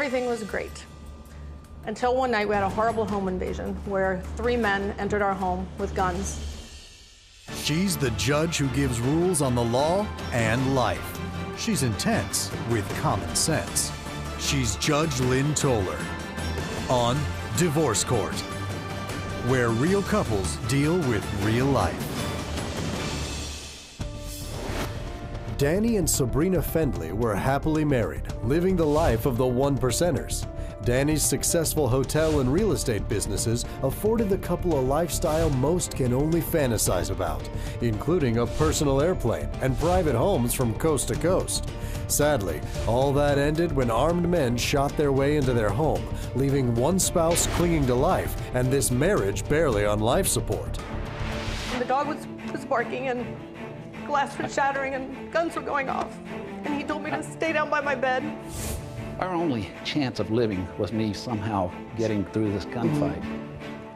everything was great. Until one night we had a horrible home invasion where 3 men entered our home with guns. She's the judge who gives rules on the law and life. She's intense with common sense. She's Judge Lynn Toller on Divorce Court, where real couples deal with real life. Danny and Sabrina Fendley were happily married, living the life of the one percenters. Danny's successful hotel and real estate businesses afforded the couple a lifestyle most can only fantasize about, including a personal airplane and private homes from coast to coast. Sadly, all that ended when armed men shot their way into their home, leaving one spouse clinging to life and this marriage barely on life support. And the dog was barking and glass was shattering and guns were going off. And he told me to stay down by my bed. Our only chance of living was me somehow getting through this gunfight.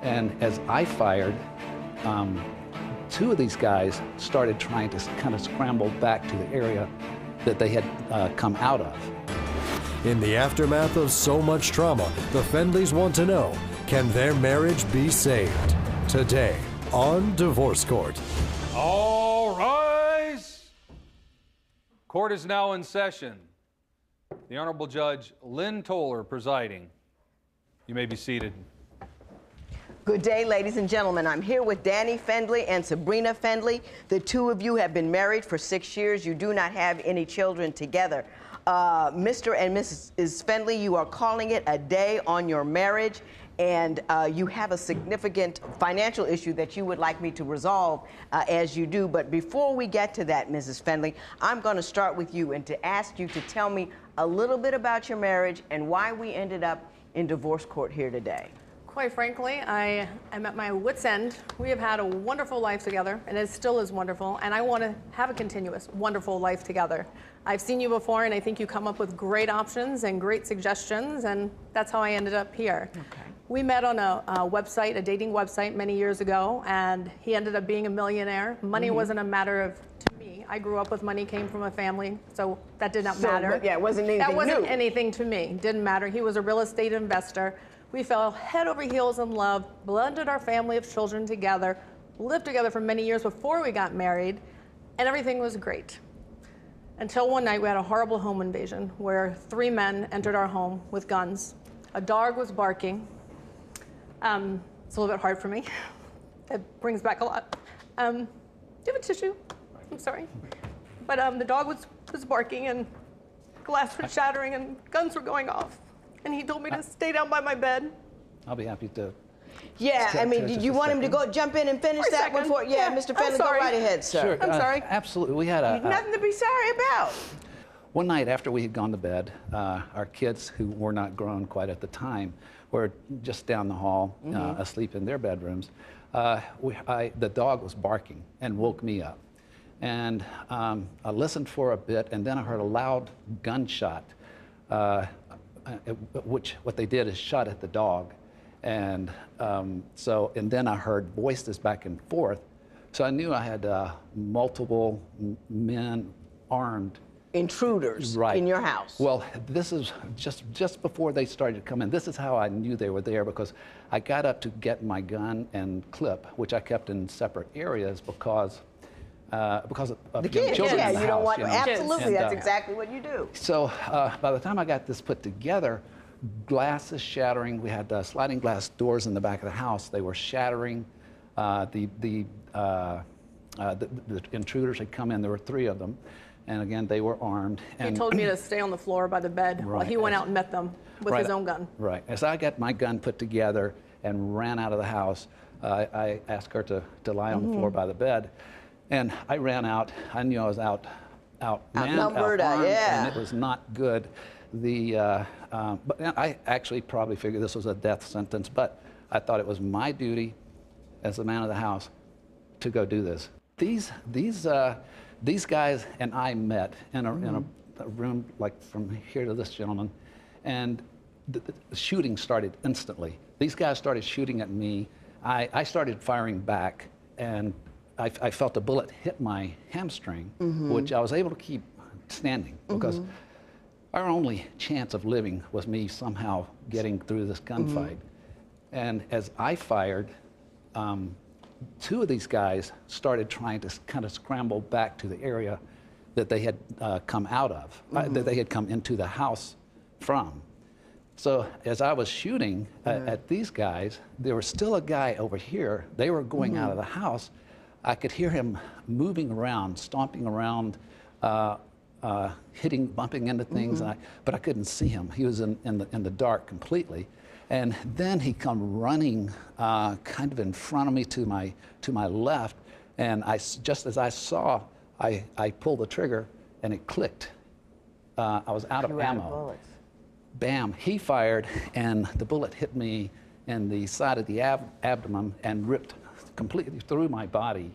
And as I fired, 2 of these guys started trying to kind of scramble back to the area that they had come out of. In the aftermath of so much trauma, the Fendleys want to know, can their marriage be saved? Today on Divorce Court. All rise. Court is now in session. The Honorable Judge Lynn Toller presiding. You may be seated. Good day, ladies and gentlemen. I'm here with Danny Fendley and Sabrina Fendley. The 2 of you have been married for 6 years. You do not have any children together. Mr. and Mrs. Fendley, you are calling it a day on your marriage, and you have a significant financial issue that you would like me to resolve as you do. But before we get to that, Mrs. Fendley, I'm going to start with you and to ask you to tell me a little bit about your marriage and why we ended up in divorce court here today. Quite frankly, I am at my wit's end. We have had a wonderful life together, and it still is wonderful, and I want to have a continuous, wonderful life together. I've seen you before, and I think you come up with great options and great suggestions, and that's how I ended up here. Okay. We met on a website, a dating website many years ago, and he ended up being a millionaire. Money wasn't a matter of, to me, I grew up with money, came from a family, so that did not matter. Yeah, it wasn't anything That wasn't new. anything to me, didn't matter. He was a real estate investor. We fell head over heels in love, blended our family of children together, lived together for many years before we got married, and everything was great. Until one night we had a horrible home invasion where 3 men entered our home with guns. A dog was barking. It's a little bit hard for me. It brings back a lot. Do you have a tissue? I'm sorry. But the dog was barking and glass was shattering and guns were going off. And he told me to stay down by my bed. I'll be happy to. Yeah, I mean, did you want him to go jump in and finish that before? Yeah, Mr. Fendley, go right ahead, sir. Sure. I'm sorry. Absolutely. We had Nothing to be sorry about. One night after we had gone to bed, our kids, who were not grown quite at the time, were just down the hall, asleep in their bedrooms. The dog was barking and woke me up. And I listened for a bit, and then I heard a loud gunshot, which what they did is shot at the dog. And and then I heard voices back and forth. So I knew I had multiple men armed. Intruders Right. in your house. Well, this is just before they started to come in. This is how I knew they were there, because I got up to get my gun and clip, which I kept in separate areas because of The young kids, children yeah, in the you don't house, want, you know. absolutely, And, that's exactly what you do. So by the time I got this put together, glass is shattering. We had sliding glass doors in the back of the house. They were shattering. The intruders had come in. There were 3 of them. And again, they were armed. He told me to stay on the floor by the bed while he went out and met them with his own gun. Right. As I got my gun put together and ran out of the house, I asked her to lie on the floor by the bed. And I ran outnumbered, yeah. and it was not good. But I actually probably figured this was a death sentence, but I thought it was my duty as the man of the house to go do this. These guys and I met in a room like from here to this gentleman, and the shooting started instantly. These guys started shooting at me. I started firing back, and I felt a bullet hit my hamstring, which I was able to keep standing because our only chance of living was me somehow getting through this gunfight. And as I fired, two of these guys started trying to kind of scramble back to the area that they had come out of, that they had come into the house from. So as I was shooting at these guys, there was still a guy over here. They were going out of the house. I could hear him moving around, stomping around, bumping into things, but I couldn't see him. He was in the dark completely. And then he come running kind of in front of me to my left, and just as I saw, I pulled the trigger, and it clicked. I was out of ammo. Bam, he fired, and the bullet hit me in the side of the abdomen and ripped completely through my body,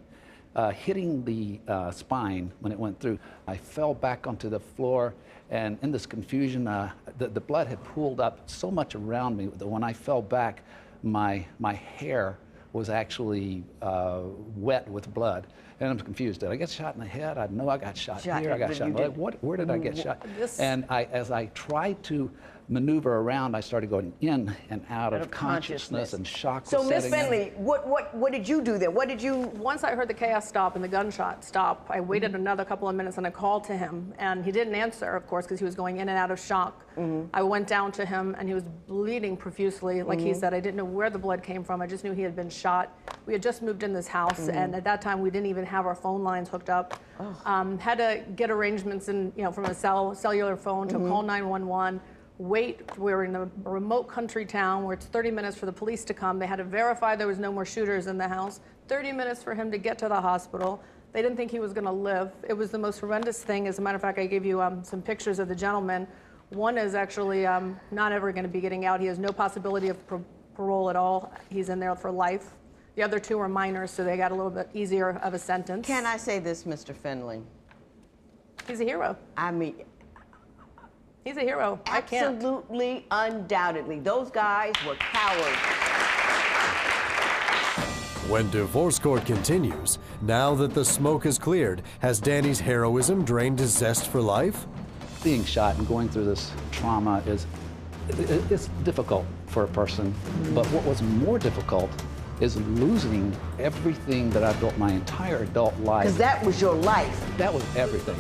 hitting the spine when it went through. I fell back onto the floor, and in this confusion, the blood had pooled up so much around me that when I fell back, my hair was actually wet with blood. And I'm confused. Did I get shot in the head? I know I got shot here. I got shot in the leg. Where did I get shot? And as I tried to maneuver around, I started going in and out of consciousness, and shock. So, Miss Fendley, what did you do then? What did you? Once I heard the chaos stop and the gunshot stop, I waited another couple of minutes and I called to him, and he didn't answer, of course, because he was going in and out of shock. I went down to him, and he was bleeding profusely. Like he said, I didn't know where the blood came from. I just knew he had been shot. We had just moved in this house, and at that time we didn't even have our phone lines hooked up. Had to get arrangements from a cellular phone to call 911. Wait, we're in a remote country town where it's 30 minutes for the police to come. They had to verify there was no more shooters in the house. 30 minutes for him to get to the hospital. They didn't think he was going to live. It was the most horrendous thing. As a matter of fact, I gave you some pictures of the gentleman. One is actually not ever going to be getting out. He has no possibility of parole at all. He's in there for life. The other two are minors, so they got a little bit easier of a sentence. Can I say this, Mr. Fendley? He's a hero. I mean, he's a hero. I can't. Absolutely, undoubtedly. Those guys were cowards. When divorce court continues, now that the smoke is cleared, has Danny's heroism drained his zest for life? Being shot and going through this trauma it's difficult for a person, but what was more difficult is losing everything that I built my entire adult life. Because that was your life. That was everything.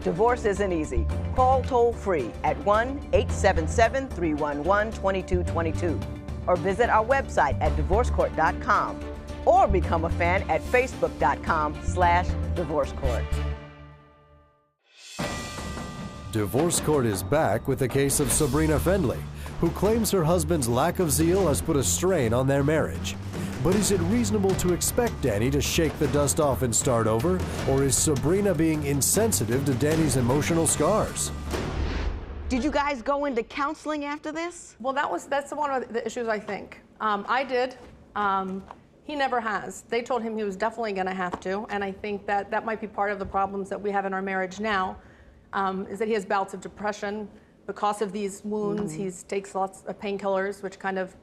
Divorce isn't easy. Call toll-free at 1-877-311-2222 or visit our website at divorcecourt.com or become a fan at facebook.com/divorcecourt. Divorce Court is back with the case of Sabrina Fendley, who claims her husband's lack of zeal has put a strain on their marriage. But is it reasonable to expect Danny to shake the dust off and start over, or is Sabrina being insensitive to Danny's emotional scars? Did you guys go into counseling after this? Well, that's one of the issues, I think. I did. He never has. They told him he was definitely going to have to, and I think that might be part of the problems that we have in our marriage now, is that he has bouts of depression. Because of these wounds, he takes lots of painkillers, which kind of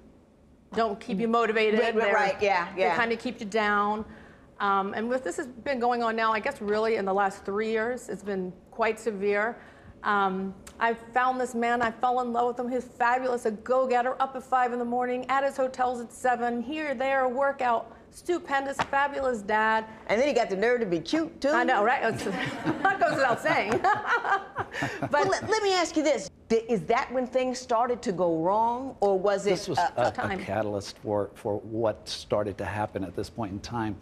don't keep you motivated. Right, yeah. They kind of keep you down. And with this has been going on now, I guess really in the last 3 years, it's been quite severe. I found this man, I fell in love with him. He's fabulous, a go-getter, up at 5 in the morning, at his hotels at 7, here, there, workout, stupendous, fabulous dad. And then he got the nerve to be cute, too. I know, right? That goes without saying. But well, let me ask you this. Is that when things started to go wrong, or was it This was a catalyst for what started to happen at this point in time.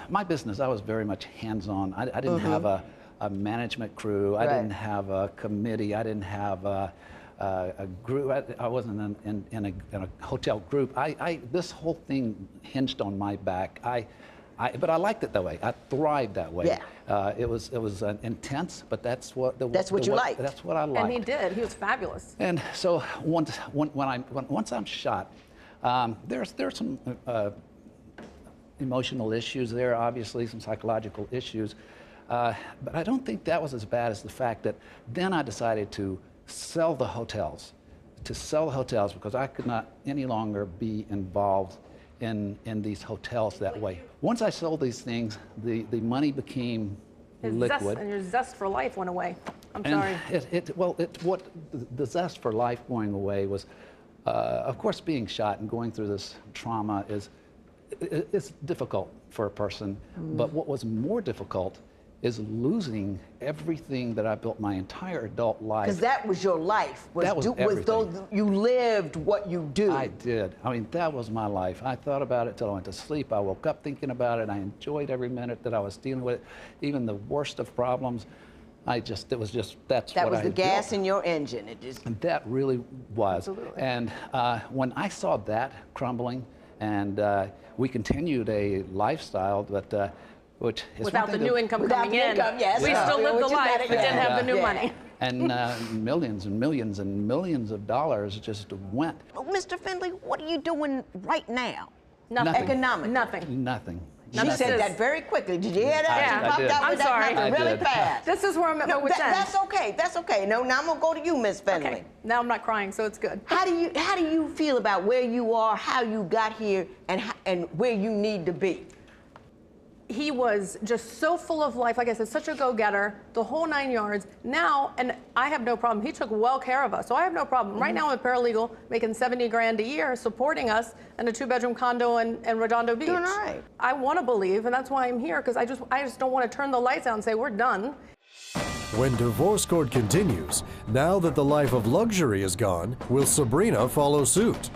My business, I was very much hands-on. I didn't have a management crew. I didn't have a committee. I didn't have a group. I wasn't in a hotel group. This whole thing hinged on my back. But I liked it that way. I thrived that way. Yeah. It was intense, but that's what you liked. That's what I liked. And he did. He was fabulous. And so once I'm shot, there's some emotional issues there, obviously some psychological issues, but I don't think that was as bad as the fact that then I decided to sell the hotels, because I could not any longer be involved in these hotels that way. Once I sold these things, the money became liquid. And your zest for life went away. I'm And sorry. the zest for life going away was, of course, being shot and going through this trauma it's difficult for a person. But what was more difficult is losing everything that I built my entire adult life. Because that was your life. That was everything. You lived what you do. I did. I mean, that was my life. I thought about it till I went to sleep. I woke up thinking about it. I enjoyed every minute that I was dealing with it. Even the worst of problems, that's that what was I the had gas built. in your engine. And that really was. Absolutely. And when I saw that crumbling, and we continued a lifestyle that, which is Without the new income Without coming the in, income, yes. we Yeah. still lived the Which is life, not- but didn't have the new yeah. money. and millions and millions and millions of dollars just went. Oh, Mr. Findlay, what are you doing right now? Nothing. Economically. Nothing. Nothing. She Nothing. said that very quickly. Did you hear that? Yeah. She I popped did. out I'm with sorry. that I nothing really did. fast. This is where I'm at No, with that's okay. That's okay. No, now I'm gonna go to you, Miss Findlay. Okay. Now I'm not crying, so it's good. How do you feel about where you are, how you got here, and where you need to be? He was just so full of life. Like I said, such a go-getter, the whole 9 yards. Now, and I have no problem. He took well care of us, so I have no problem. Right now, I'm a paralegal, making 70 grand a year, supporting us in a 2-bedroom condo in Redondo Beach. Doing all right. I want to believe, and that's why I'm here, because I just don't want to turn the lights out and say we're done. When Divorce Court continues, now that the life of luxury is gone, will Sabrina follow suit?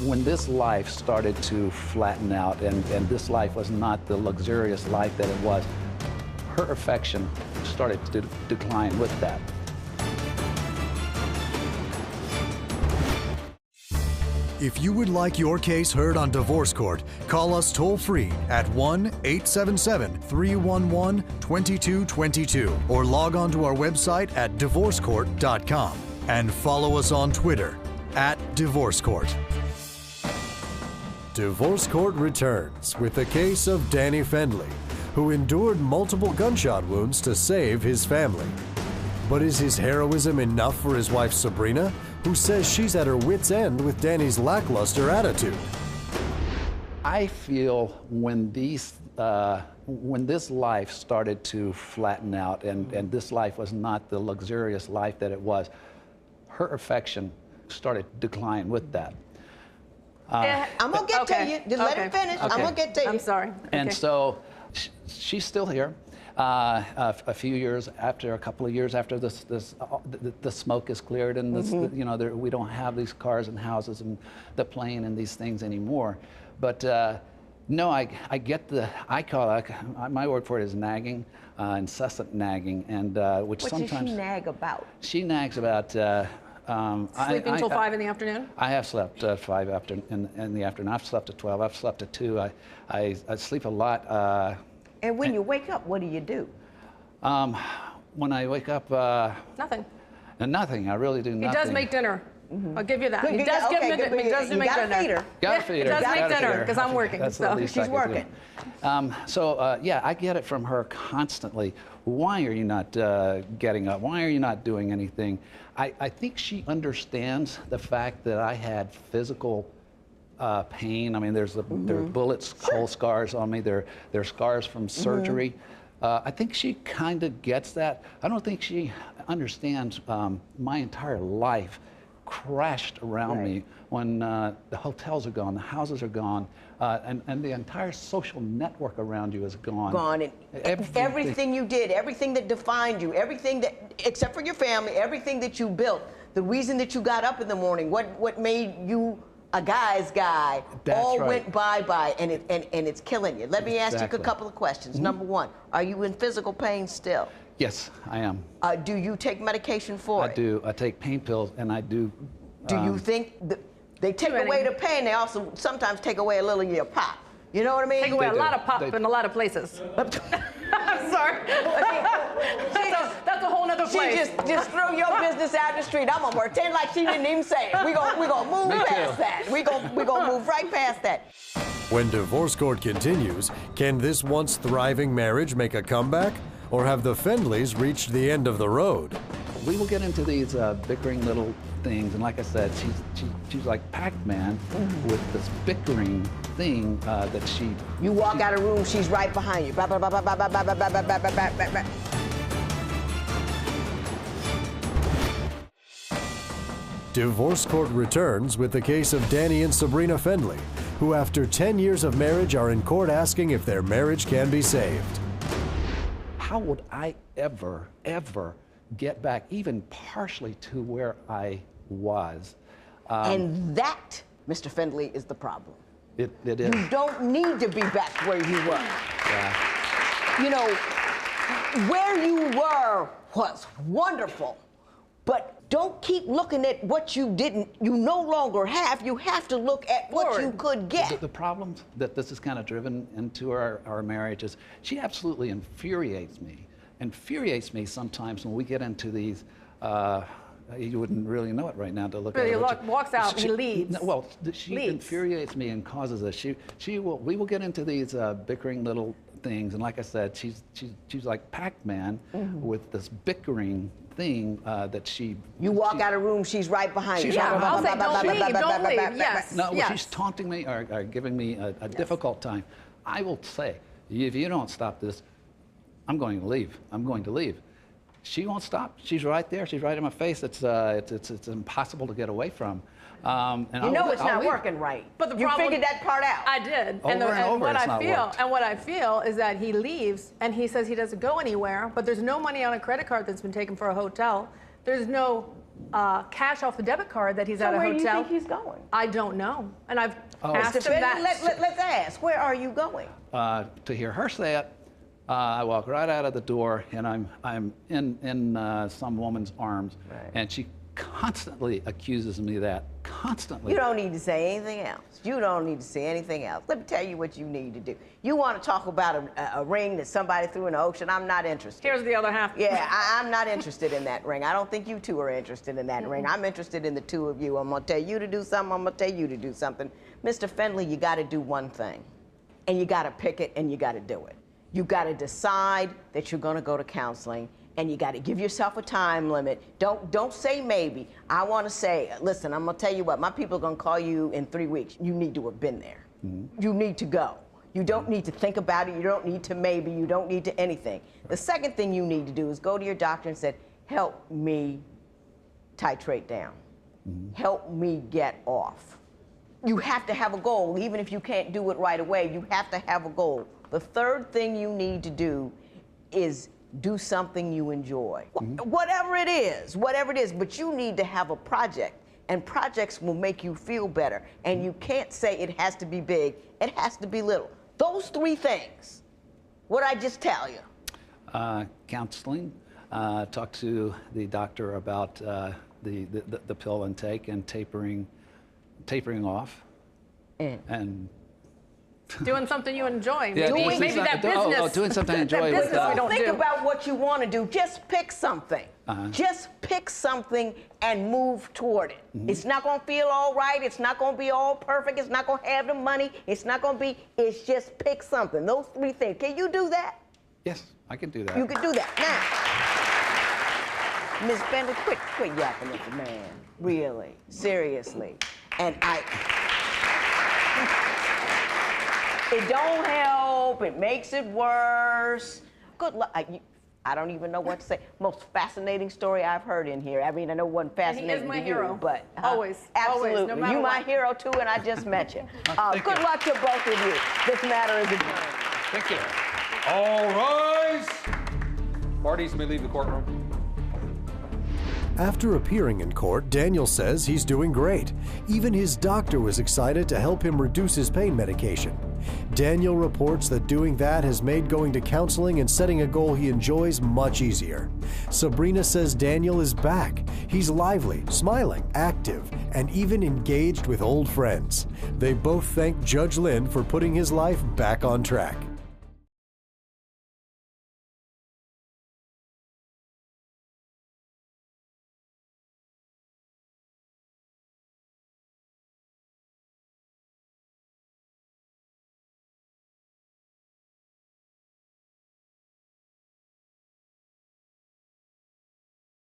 When this life started to flatten out, and this life was not the luxurious life that it was, her affection started to decline with that. If you would like your case heard on Divorce Court, call us toll-free at 1-877-311-2222 or log on to our website at divorcecourt.com and follow us on Twitter @DivorceCourt. Divorce Court returns with the case of Danny Fendley, who endured multiple gunshot wounds to save his family. But is his heroism enough for his wife Sabrina, who says she's at her wit's end with Danny's lackluster attitude? I feel when this life started to flatten out, and this life was not the luxurious life that it was, her affection started to decline with that. I'm gonna get to you. Just let him finish. I'm gonna get to you. I'm sorry. And Okay. so she's still here. A couple of years after the smoke is cleared, and we don't have these cars and houses and the plane and these things anymore. But no, I get my word for it is nagging, incessant nagging, and which What sometimes does she nag about? she nags about. Sleeping till 5 in the afternoon? I have slept 5 in the afternoon. I've slept at 12. I've slept at 2. I sleep a lot. And when you wake up, what do you do? When I wake up, Nothing. nothing. I really do nothing. He does make dinner. I'll give you that. Good, He good, does give okay, me good, he good. does You make gotta dinner. feed her. Gotta Yeah, feed he her. does Gotta make feed dinner her. because I'm working. That's So the least She's I could do. working. Yeah, I get it from her constantly. Why are you not getting up? Why are you not doing anything? I think she understands the fact that I had physical pain. I mean, there are bullets, hole scars on me. There are scars from surgery. I think she kind of gets that. I don't think she understands my entire life crashed around me when the hotels are gone, the houses are gone, and the entire social network around you is gone. Gone. And everything you did, everything that defined you, everything that, except for your family, everything that you built, the reason that you got up in the morning, what made you a guy's guy, That's all right. went bye-bye, and it's killing you. Let me ask you Exactly. a couple of questions. Number one, are you in physical pain still? Yes, I am. Do you take medication for it? I do. I take pain pills, and I do. Do you think they take Too many. away the pain? They also sometimes take away a little of your pop. You know what I mean? Take away a do. lot of pop They- in a lot of places. I'm sorry. That's a whole nother She place. just threw your business out the street. I'm gonna pretend like she didn't even say it. We gonna move Me past too. that. We gonna move right past that. When Divorce Court continues, can this once thriving marriage make a comeback? Or have the Fendleys reached the end of the road? we will get into these bickering little things, and like I said, she's like Pac-Man with this bickering thing that she. You walk out of the room, she's right behind you. Blah, blah, blah, blah, blah, blah, blah, blah, blah, blah, blah, blah, blah. Divorce court returns with the case of Danny and Sabrina Fendley, who after 10 years of marriage are in court asking if their marriage can be saved. How would I ever get back even partially to where I was? And that, Mr. Fendley, is the problem. It is. You don't need to be back where you were. Yeah. You know, where you were was wonderful, but don't keep looking at what you no longer have. You have to look at what you could get. The problem that this is kind of driven into our marriage is she absolutely infuriates me sometimes when we get into these, you wouldn't really know it right now to look at He it. walks out and he leaves. Well, she infuriates me and causes us. We will get into these bickering little things, and like I said, she's like Pac-Man with this bickering thing that she. You walk out of the room, she's right behind you. Yeah, I'll say don't leave, yes. No, when yes. she's taunting me or giving me a difficult time, I will say, if you don't stop this, I'm going to leave. I'm going to leave. She won't stop. She's right there. She's right in my face. It's impossible to get away from. And you know it's not working right. But the you problem, figured that part out. I did. What I feel is that he leaves and he says he doesn't go anywhere, but there's no money on a credit card that's been taken for a hotel. There's no cash off the debit card that he's at a hotel. Where do you think he's going? I don't know. And I've asked him that. Let's ask. Where are you going? To hear her say it, I walk right out of the door and I'm in some woman's arms, and she constantly accuses me of that. Constantly. You don't need to say anything else. You don't need to say anything else. Let me tell you what you need to do. You want to talk about a ring that somebody threw in the ocean? I'm not interested. Here's the other half. Yeah, I'm not interested in that ring. I don't think you two are interested in that ring. I'm interested in the two of you. I'm going to tell you to do something. I'm going to tell you to do something. Mr. Fendley, you got to do one thing, and you got to pick it, and you got to do it. You got to decide that you're going to go to counseling, and you got to give yourself a time limit. Don't say maybe. I want to say, listen, I'm going to tell you what, my people are going to call you in 3 weeks. You need to have been there. You need to go. You don't need to think about it. You don't need to maybe. You don't need to anything. The second thing you need to do is go to your doctor and say, help me titrate down. Help me get off. You have to have a goal. Even if you can't do it right away, you have to have a goal. The third thing you need to do is do something you enjoy. Whatever it is, but you need to have a project, and projects will make you feel better. And you can't say it has to be big, it has to be little. Those three things, what'd I just tell you? Counseling, talk to the doctor about the pill intake and tapering off. And doing something you enjoy. Yeah, maybe that business. Doing something I enjoy. Don't think about what you want to do. Just pick something. Just pick something and move toward it. It's not going to feel all right. It's not going to be all perfect. It's not going to have the money. It's not going to be. It's just pick something. Those three things. Can you do that? Yes, I can do that. You can do that. Now, Ms. Bender, quit yapping at the man. Really, seriously. And it don't help. It makes it worse. Good luck. I don't even know what to say. Most fascinating story I've heard in here. I mean, I know it wasn't fascinating to you, hero. But always, absolutely, always, no matter you my what. hero too, and I just met you. Good luck to both of you. This matter is adjourned. Thank you. All rise. Parties may leave the courtroom. After appearing in court, Daniel says he's doing great. Even his doctor was excited to help him reduce his pain medication. Daniel reports that doing that has made going to counseling and setting a goal he enjoys much easier. Sabrina says Daniel is back. He's lively, smiling, active, and even engaged with old friends. They both thank Judge Lynn for putting his life back on track.